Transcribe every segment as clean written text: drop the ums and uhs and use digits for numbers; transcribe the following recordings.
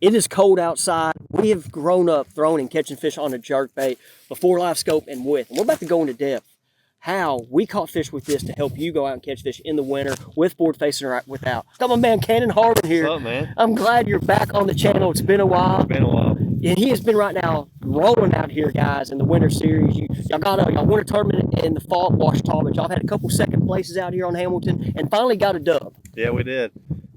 It is cold outside. We have grown up throwing and catching fish on a jerkbait before Livescope and with. And we're about to go into depth how we caught fish with this to help you go out and catch fish in the winter with board facing or without. Got my man Cannon Harmon here. What's up, man? I'm glad you're back on the channel. It's been a while. It's been a while. And he has been right now rolling out here, guys, in the winter series. Y'all got y'all won a tournament in the fall at Ouachita, but y'all had a couple second places out here on Hamilton and finally got a dub. Yeah, we did.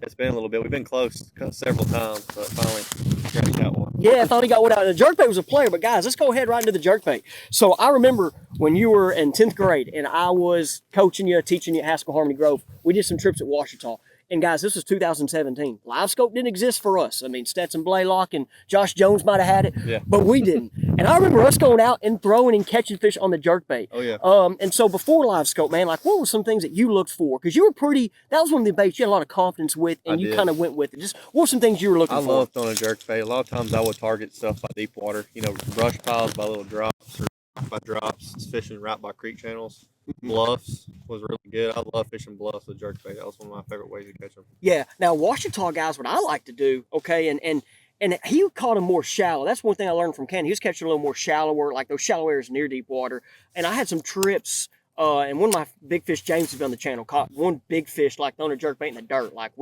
It's been a little bit. We've been close several times, but finally got one. Yeah, finally got one out. The jerkbait was a player, but guys, let's go ahead right into the jerkbait. So I remember when you were in 10th grade and I was coaching you, teaching you at Haskell Harmony Grove, we did some trips at Ouachita. And guys, this was 2017. Livescope didn't exist for us. I mean, Stetson Blaylock and Josh Jones might have had it, yeah, but we didn't. And I remember us going out and throwing and catching fish on the jerkbait. Oh, yeah. And so before Livescope, man, like what were some things that you looked for? Because you were that was one of the baits you had a lot of confidence with, and you kind of went with it. Just what were some things you were looking for? I love throwing a jerkbait. A lot of times I would target stuff by deep water, you know, brush piles by little drops or by drops. It's fishing right by creek channels. Bluffs was really good. I love fishing bluffs with jerkbait. That was one of my favorite ways to catch them. Yeah. Now, Ouachita, guys, what I like to do, okay, and he caught them more shallow. That's one thing I learned from Ken. He was catching a little more shallower, like those shallow areas near deep water. And I had some trips, and one of my big fish, James, has been on the channel, caught one big fish, like throwing a jerkbait in the dirt. Like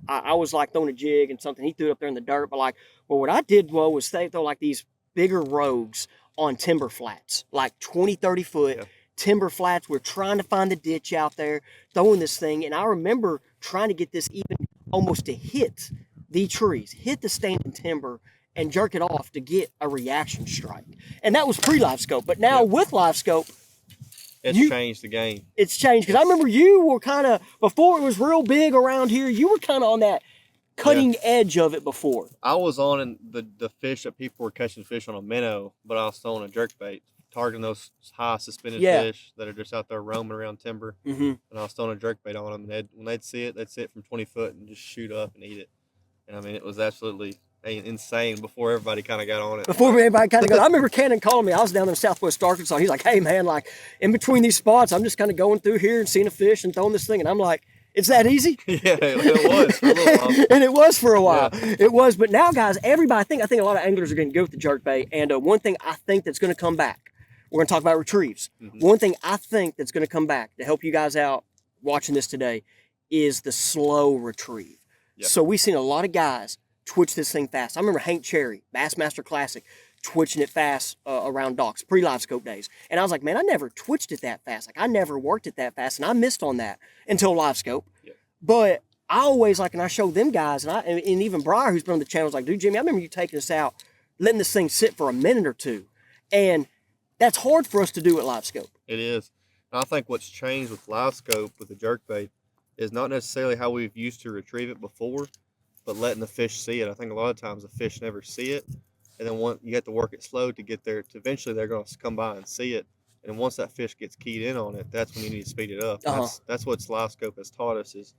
I was like throwing a jig and something. He threw it up there in the dirt. But like, well, what I did was throw like these bigger rogues on timber flats, like 20, 30 foot. Yeah. Timber flats. We're trying to find the ditch out there, throwing this thing. And I remember trying to get this even almost to hit the trees, hit the standing timber, and jerk it off to get a reaction strike. And that was pre-Livescope. But now with Livescope, it's changed the game. It's changed. Because I remember you were kind of, before it was real big around here, you were kind of on that cutting edge of it before. I was on the fish that people were catching fish on a minnow, but I was throwing a jerkbait, targeting those high suspended fish that are just out there roaming around timber. And I was throwing a jerkbait on them. And when they'd see it from 20 foot and just shoot up and eat it. And I mean, it was absolutely insane before everybody kind of got on it. Before everybody kind of got I remember Cannon calling me. I was down there in Southwest Arkansas. He's like, hey, man, like in between these spots, I'm just kind of going through here and seeing a fish and throwing this thing. And I'm like, it's that easy? Yeah, it was for a little while. And it was for a while. Yeah. It was. But now, guys, everybody, I think a lot of anglers are going to go with the jerkbait. And one thing I think that's going to come back, we're going to talk about retrieves. One thing I think that's going to come back to help you guys out watching this today is the slow retrieve. Yep. So we've seen a lot of guys twitch this thing fast. I remember Hank Cherry, Bassmaster Classic, twitching it fast around docks, pre-Livescope days. And I was like, man, I never twitched it that fast. Like, I never worked it that fast, and I missed on that until Livescope. Yep. But I always, like, and I showed them guys, and even Briar, who's been on the channel, was like, dude, Jimmy, I remember you taking us out, letting this thing sit for a minute or two. And that's hard for us to do at Livescope. It is. And I think what's changed with Livescope, with the jerkbait, is not necessarily how we've used to retrieve it before, but letting the fish see it. I think a lot of times the fish never see it, and then you have to work it slow to get there. Eventually, they're going to come by and see it, and once that fish gets keyed in on it, that's when you need to speed it up. That's what Livescope has taught us is,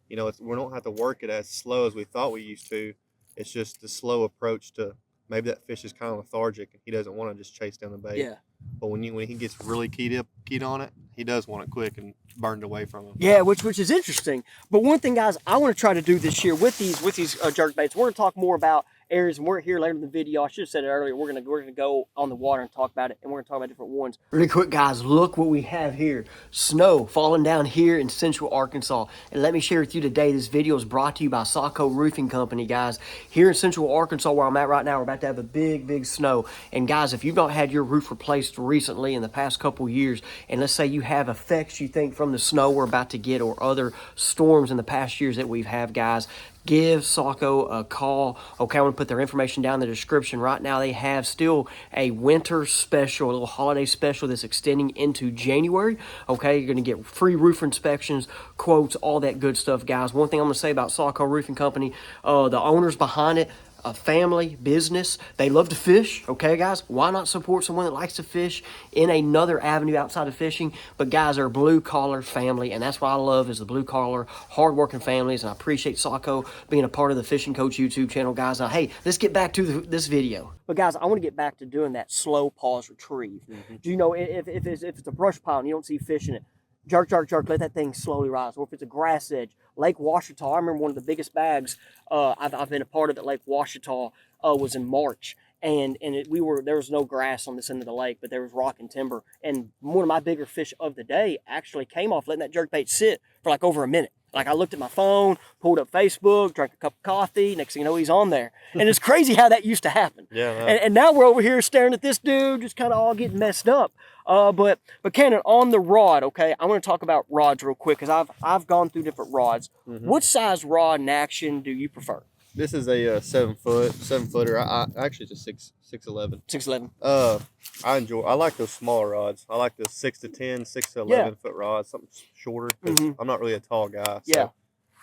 you know, we don't have to work it as slow as we thought we used to. It's just the slow approach to maybe that fish is kind of lethargic and he doesn't want to just chase down the bait. Yeah. But when he gets really keyed on it, he does want it quick and burned away from him. Yeah, which is interesting. But one thing, guys, I want to try to do this year with these jerkbaits, we're going to talk more about areas, and we're here later in the video. I should have said it earlier. We're gonna go on the water and talk about it, and we're gonna talk about different ones. Really quick, guys, look what we have here. Snow falling down here in central Arkansas. And let me share with you today, this video is brought to you by Saco Roofing Company, guys. Here in central Arkansas, where I'm at right now, we're about to have a big snow. And guys, if you've not had your roof replaced recently in the past couple years, and let's say you have effects you think from the snow we're about to get or other storms in the past years that we've had, guys, give Saco a call. Okay, I'm going to put their information down in the description. Right now, they have still a winter special, a little holiday special that's extending into January. Okay, you're going to get free roof inspections, quotes, all that good stuff, guys. One thing I'm going to say about Saco Roofing Company, the owners behind it, a family business. They love to fish, okay, guys? Why not support someone that likes to fish in another avenue outside of fishing? But, guys, they're a blue-collar family, and that's what I love is the blue-collar, hard-working families, and I appreciate Saco being a part of the Fishing Coach YouTube channel, guys. Now, hey, let's get back to this video. But, guys, I want to get back to doing that slow pause retrieve. Do you know, if it's a brush pile and you don't see fish in it, jerk, let that thing slowly rise. Or if it's a grass edge, Lake Washita. I remember one of the biggest bags I've been a part of at Lake Washita was in March. And there was no grass on this end of the lake, but there was rock and timber. And one of my bigger fish of the day actually came off letting that jerkbait sit for like over a minute. Like I looked at my phone, pulled up Facebook, drank a cup of coffee. Next thing you know, he's on there. And it's crazy how that used to happen. Yeah. And now we're over here staring at this dude, just kind of all getting messed up. But Cannon, on the rod, okay, I want to talk about rods real quick because I've gone through different rods. Mm-hmm. What size rod and action do you prefer? This is a 7-footer. I actually it's a 6'11". 6'11". I like those smaller rods. I like the 6 to 10, 6 to 11 foot rods, something shorter. Because I'm not really a tall guy, so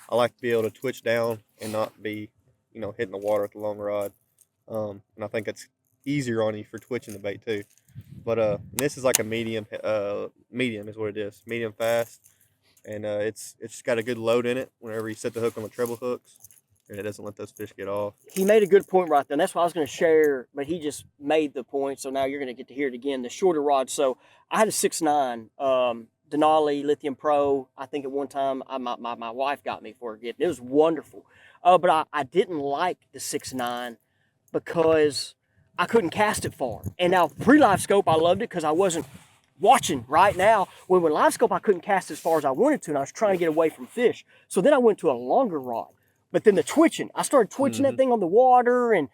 I like to be able to twitch down and not be, hitting the water with the long rod. And I think it's easier on you for twitching the bait too. But this is like a medium. Medium is what it is. Medium fast, and it's got a good load in it. Whenever you set the hook on the treble hooks. And it doesn't let those fish get off. He made a good point right there. And that's what I was going to share, but he just made the point. So now you're going to get to hear it again. The shorter rod. So I had a 6'9", Denali Lithium Pro. I think at one time my wife got me for a gift. It was wonderful. But I didn't like the 6'9" because I couldn't cast it far. And now pre-Livescope, I loved it because I wasn't watching right now. When Livescope, I couldn't cast as far as I wanted to, and I was trying to get away from fish. So then I went to a longer rod. But then the twitching, I started twitching that thing on the water, and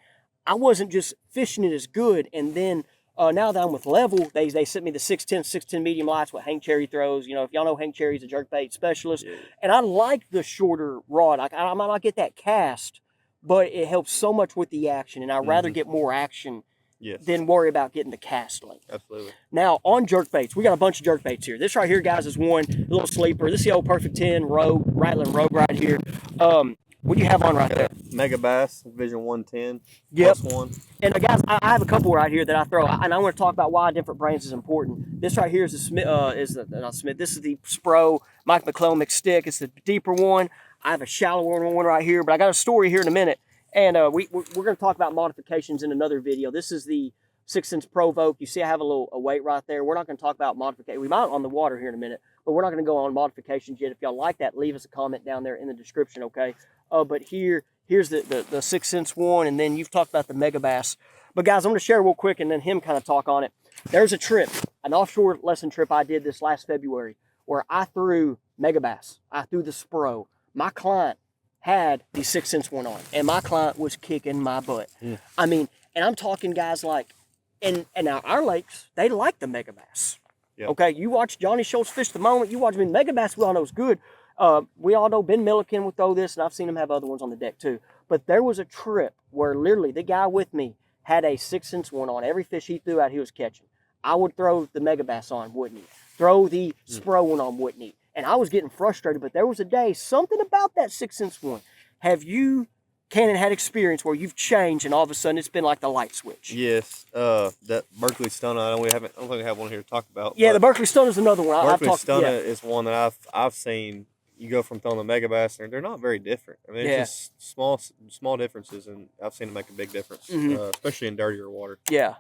I wasn't just fishing it as good. And then now that I'm with Level, they sent me the 6'10" medium lights, what Hank Cherry throws. If y'all know Hank Cherry's a jerkbait specialist. Yeah. And I like the shorter rod. I might not get that cast, but it helps so much with the action. And I'd rather get more action than worry about getting the cast length. Absolutely. Now, on jerkbaits, we got a bunch of jerkbaits here. This right here, guys, is one little sleeper. This is the old Perfect 10 Rogue, Rattling Rogue right here. What do you have on right there? Mega Bass, Vision 110, yep. +1. And guys, I have a couple right here that I throw, and I want to talk about why different brands is important. This right here is this is the Spro Mike McClellan stick. It's the deeper one. I have a shallower one right here, but I got a story here in a minute. And we're going to talk about modifications in another video. This is the 6" Provoke. You see I have a weight right there. We're not going to talk about modification. We might on the water here in a minute, but we're not going to go on modifications yet. If y'all like that, leave us a comment down there in the description, okay? But here's the 6" one, and then you've talked about the Mega Bass. But guys, I'm going to share real quick and then him kind of talk on it. There's a trip, an offshore lesson trip I did this last February where I threw Mega Bass. I threw the Spro. My client had the 6" one on, and my client was kicking my butt. I mean, and I'm talking guys like, and now our lakes, they like the Mega Bass. Yep. Okay, you watch Johnny Schultz fish the moment, you watch Mega Bass, we all know is good. We all know Ben Milliken would throw this, and I've seen him have other ones on the deck too. But there was a trip where literally the guy with me had a 6" one on. Every fish he threw out, he was catching. I would throw the Mega Bass on, wouldn't he? Throw the Spro one on, wouldn't he? And I was getting frustrated, but there was a day, something about that 6" one. Have you, Cannon, had experience where you've changed and all of a sudden it's been like the light switch? Yes. That Berkeley Stunner, I don't think we have one here to talk about. Yeah, the Berkeley Stunner is another one. Berkeley Stunner is one that I've seen. You go from throwing the Mega Bass, and they're not very different. I mean, it's just small differences, and I've seen it make a big difference, especially in dirtier water. Yeah.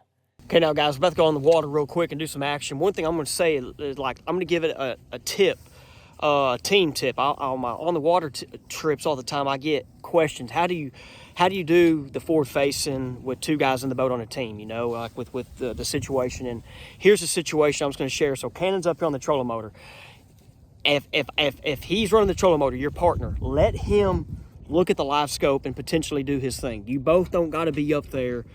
Okay, now guys, we're about to go on the water real quick and do some action. One thing I'm going to say is like I'm going to give it a tip. Team tip. On the water trips all the time, I get questions. How do you do the forward facing with two guys in the boat on a team? Like with the situation. And here's the situation I'm just going to share. So Cannon's up here on the trolling motor. If he's running the trolling motor, your partner, let him look at the Livescope and potentially do his thing. You both don't got to be up there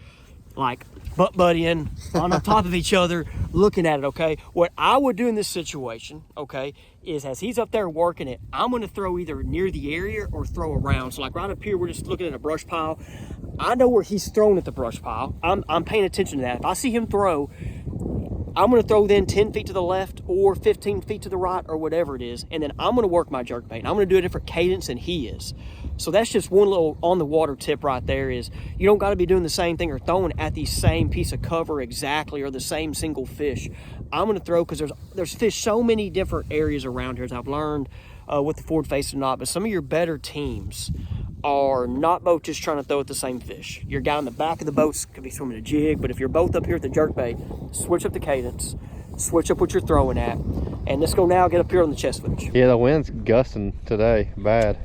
like butt buddying on top of each other looking at it, okay? What I would do in this situation, okay, is as he's up there working it, I'm going to throw either near the area or throw around. So like right up here, we're just looking at a brush pile. I know where he's throwing at the brush pile. I'm paying attention to that. If I see him throw, I'm going to throw then 10 feet to the left or 15 feet to the right or whatever it is, and then I'm going to work my jerkbait. I'm going to do a different cadence than he is. So that's just one little on-the-water tip right there is you don't got to be doing the same thing or throwing at the same piece of cover exactly or the same single fish. I'm going to throw because there's fish so many different areas around here as I've learned with the forward face or not, but some of your better teams are not both just trying to throw at the same fish. Your guy in the back of the boat could be swimming a jig, but if you're both up here at the jerkbait, switch up the cadence, switch up what you're throwing at. And let's go now get up here on the chest footage. Yeah, the wind's gusting today, bad.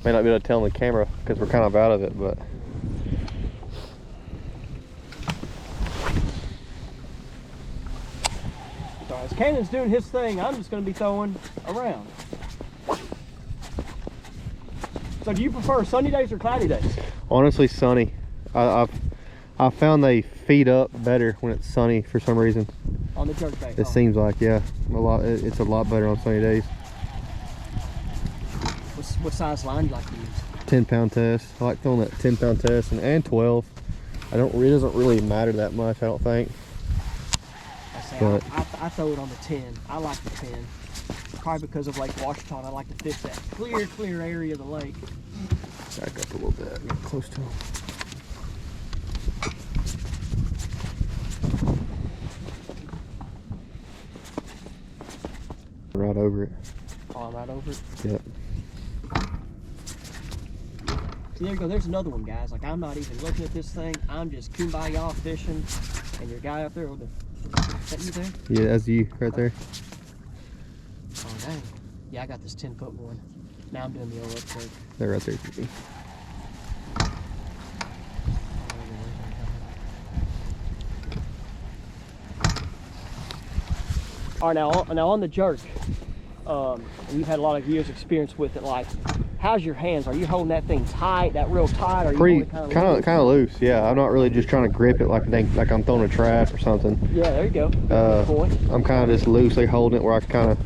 May not be able to tell on the camera because we're kind of out of it, but. So as Cannon's doing his thing, I'm just going to be throwing around. So do you prefer sunny days or cloudy days? Honestly, sunny. I found they feed up better when it's sunny for some reason. On the jerkbait. It seems like, yeah, it's a lot better on sunny days. What size line do you like to use? 10-pound test. I like throwing that 10-pound test and 12. It doesn't really matter that much, I don't think. I throw it on the 10. I like the 10. Probably because of Lake Washita. I like to fish that clear area of the lake. Back up a little bit, get close to him. Right over it. Oh, I'm right over it? Yep. See, there you go. There's another one, guys. Like, I'm not even looking at this thing. I'm just kumbaya fishing. And your guy up there with the... Is that you there? Yeah, that's you right there. Oh, dang. Yeah, I got this 10-foot one. Now I'm doing the old uptake. They're right there for me. All right, now on the jerk, you've had a lot of years experience with it. Like, how's your hands? Are you holding that thing tight, real tight? Or are you Pretty kind of loose. Yeah, I'm not really just trying to grip it like I'm throwing a trap or something. Yeah, there you go. I'm kind of just loosely holding it where I can kind of,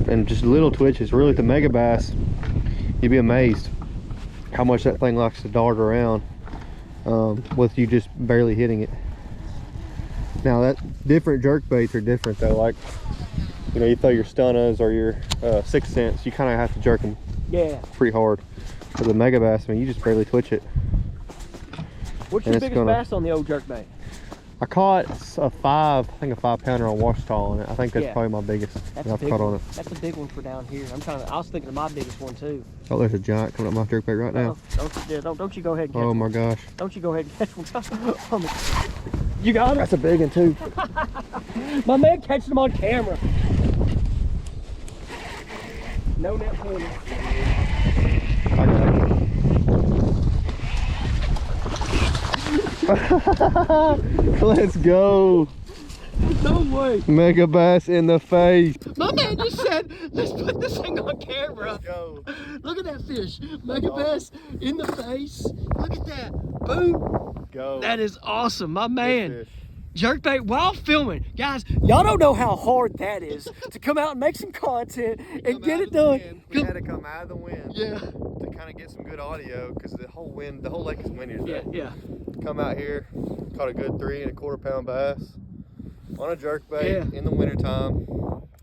and just little twitches. Really, the mega bass, you'd be amazed how much that thing likes to dart around with you just barely hitting it. Now that different jerk baits are different though. Like, you know, you throw your stunnas or your 6 cents, you kind of have to jerk them pretty hard. For the mega bass, I mean, you just barely twitch it. What's your biggest bass on the old jerk bait? I caught a 5-pounder on Washita on it. I think that's probably my biggest that I've caught on it. That's a big one for down here. I was thinking of my biggest one too. Oh, there's a giant coming up my jerk bait right now. Don't you go ahead and catch one. my gosh. Don't you go ahead and catch one. You got it? That's a big one too. My man catching them on camera. No net penalty. I got it. Let's go. No way. Mega bass in the face. My man just said, let's put this thing on camera. Let's go. Look at that fish. Mega bass in the face. Look at that. Boom. Go. That is awesome. My man. Jerkbait while filming. Guys, y'all don't know how hard that is to come out and make some content and get it done. We had to come out of the wind. Yeah. To kind of get some good audio because the whole lake is windy today. Yeah. Come out here, caught a good 3¼ pound bass on a jerkbait in the wintertime.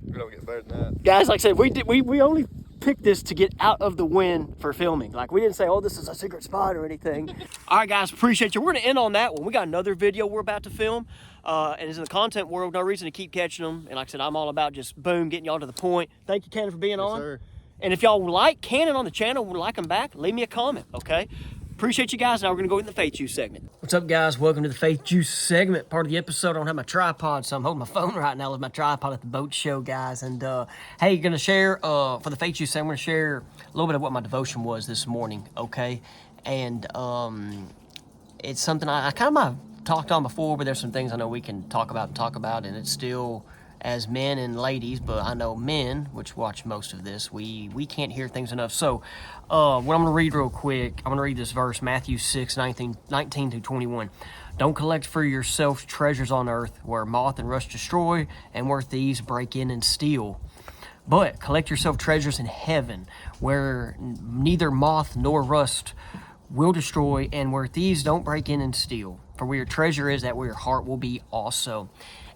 We're gonna get better than that. Guys, like I said, we only picked this to get out of the wind for filming. Like, we didn't say, oh, this is a secret spot or anything. All right, guys, appreciate you. We're gonna end on that one. We got another video we're about to film. And it's in the content world, no reason to keep catching them. And like I said, I'm all about just boom, getting y'all to the point. Thank you, Cannon, for being on. Sir. And if y'all like Cannon on the channel, would like him back, leave me a comment, okay? Appreciate you guys. Now we're gonna go in the Faith Juice segment. What's up, guys? Welcome to the Faith Juice segment, part of the episode. I don't have my tripod, so I'm holding my phone right now with my tripod at the boat show, guys. And hey, gonna share for the Faith Juice segment. I'm gonna share a little bit of what my devotion was this morning, okay? And it's something I kind of talked on before, but there's some things I know we can talk about, and it's still, as men and ladies, but I know men, which watch most of this, we can't hear things enough. So what I'm going to read real quick, I'm going to read this verse, Matthew 6:19-21. Don't collect for yourself treasures on earth where moth and rust destroy and where thieves break in and steal. But collect yourself treasures in heaven where neither moth nor rust will destroy and where thieves don't break in and steal. For where your treasure is, that where your heart will be also.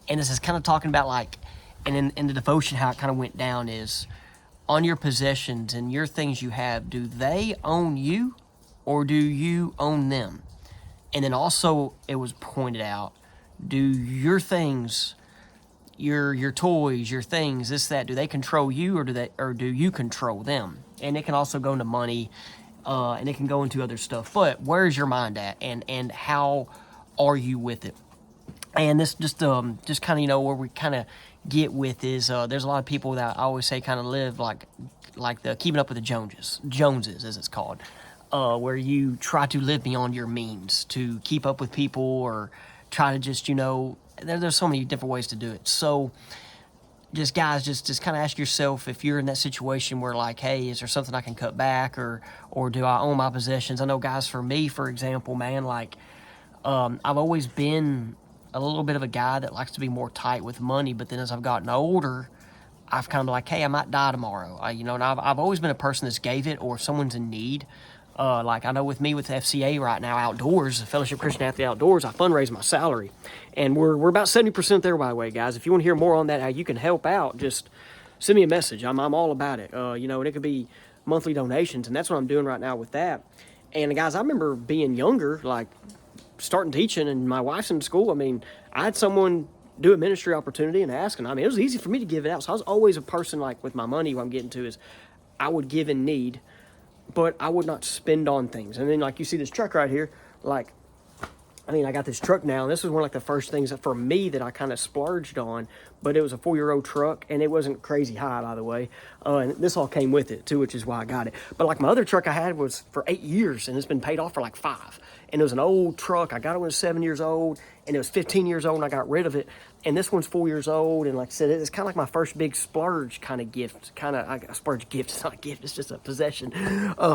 And this is kind of talking about, like, and in the devotion, how it kind of went down is, on your possessions and your things you have, do they own you or do you own them? And then also it was pointed out, do your things, your toys, your things, this, that, do they control you or do you control them? And it can also go into money, and it can go into other stuff. But where's your mind at, and how are you with it? And this just kind of, you know, where we kind of get with is there's a lot of people that I always say kind of live like the keeping up with the Joneses as it's called, where you try to live beyond your means to keep up with people, or try to just, you know, there's so many different ways to do it. So just guys, just kind of ask yourself, if you're in that situation where like, hey, is there something I can cut back, or do I own my possessions? I know, guys, for me, for example, man, like I've always been a little bit of a guy that likes to be more tight with money, but then as I've gotten older, I've kind of like, hey, I might die tomorrow. You know, and I've always been a person that's gave it, or if someone's in need. Like I know with me with FCA right now, Outdoors, Fellowship Christian Athlete Outdoors, I fundraise my salary. And we're about 70% there, by the way, guys. If you want to hear more on that, how you can help out, just send me a message. I'm all about it. You know, and it could be monthly donations, and that's what I'm doing right now with that. And guys, I remember being younger, like starting teaching, and my wife's in school. I mean, I had someone do a ministry opportunity and asking. I mean, it was easy for me to give it out. So I was always a person, like with my money, what I'm getting to is I would give in need, but I would not spend on things. And then like you see this truck right here, like, I mean, I got this truck now, and this was one of like the first things that for me that I kind of splurged on, but it was a 4-year-old truck, and it wasn't crazy high, by the way. And this all came with it too, which is why I got it. But like my other truck I had was for 8 years, and it's been paid off for like 5. And it was an old truck. I got it when it was 7 years old, and it was 15 years old, and I got rid of it. And this one's 4 years old, and like I said, it's kind of like my first big splurge kind of gift. A splurge gift. It's not a gift. It's just a possession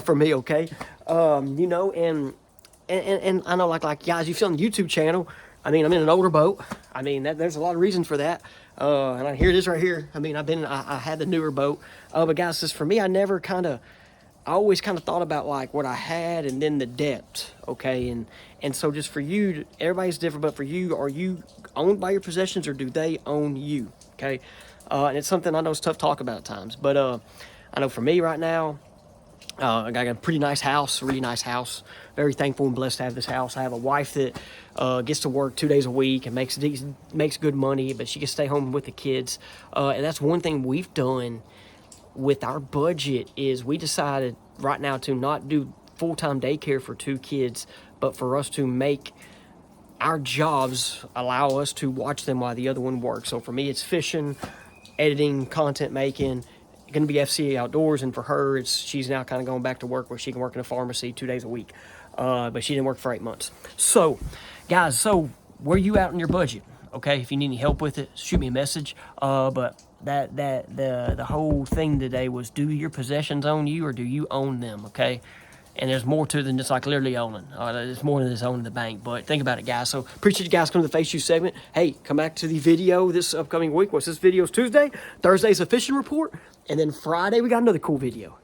for me, okay? You know, and I know, like guys, you see on the YouTube channel, I mean, I'm in an older boat. I mean, there's a lot of reasons for that. And here it is right here. I mean, I had the newer boat. But guys, just for me, I always kind of thought about like what I had and then the debt, okay? And so just for you, everybody's different, but for you, are you owned by your possessions, or do they own you, okay? And it's something I know is tough to talk about at times, but I know for me right now, I got a pretty nice house, really nice house. Very thankful and blessed to have this house. I have a wife that gets to work 2 days a week and makes good money, but she can stay home with the kids. And that's one thing we've done with our budget is we decided right now to not do full-time daycare for 2 kids, but for us to make our jobs allow us to watch them while the other one works. So for me, it's fishing, editing, content making, going to be FCA Outdoors, and for her, she's now kind of going back to work where she can work in a pharmacy 2 days a week, but she didn't work for 8 months. So, guys, where you out in your budget? Okay, if you need any help with it, shoot me a message. But the whole thing today was, do your possessions own you, or do you own them? Okay. And there's more to it than just like literally owning. There's more than just owning the bank. But think about it, guys. So appreciate you guys coming to the Face You segment. Hey, come back to the video this upcoming week. What's this video's Tuesday? Thursday's a fishing report. And then Friday, we got another cool video.